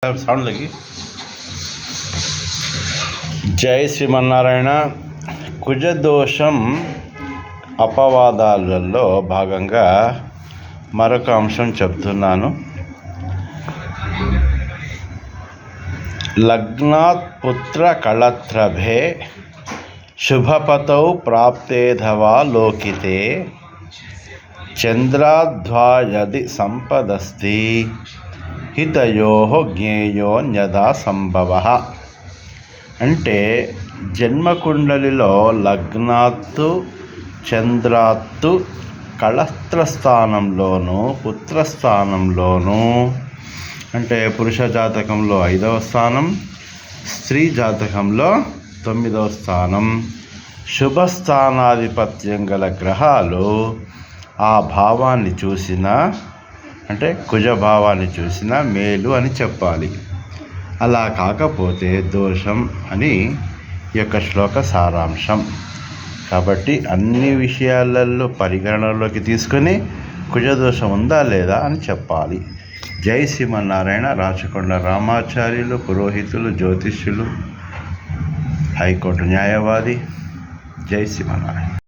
సౌండ్లకి జై శ్రీమన్నారాయణ. కుజదోషం అపవాదాలలో భాగంగా మరొక అంశం చెప్తున్నాను. లగ్నాత్ పుత్ర కళత్రభే శుభపతౌ ప్రాప్తేధవా లోకితే చంద్రాద్వాయది సంపదస్తి హితయో జ్ఞేయోన్యదా సంభవ. అంటే జన్మకుండలిలో లగ్నాత్తు చంద్రాత్తు కళత్రస్థానంలోనూ పుత్రస్థానంలోనూ, అంటే పురుష జాతకంలో 5వ స్థానం, స్త్రీ జాతకంలో 9వ స్థానం, శుభస్థానాధిపత్యం గల గ్రహాలు ఆ భావాన్ని చూసినా, అంటే కుజభావాన్ని చూసినా మేలు అని చెప్పాలి. అలా కాకపోతే దోషం అని ఈ యొక్క శ్లోక సారాంశం. కాబట్టి అన్ని విషయాలలో పరిగణనలోకి తీసుకొని కుజదోషం ఉందా లేదా అని చెప్పాలి. జై శ్రీమన్నారాయణ. రాచకొండ రామాచార్యులు, పురోహితులు, జ్యోతిష్యులు, హైకోర్టు న్యాయవాది. జై శ్రీమన్నారాయణ.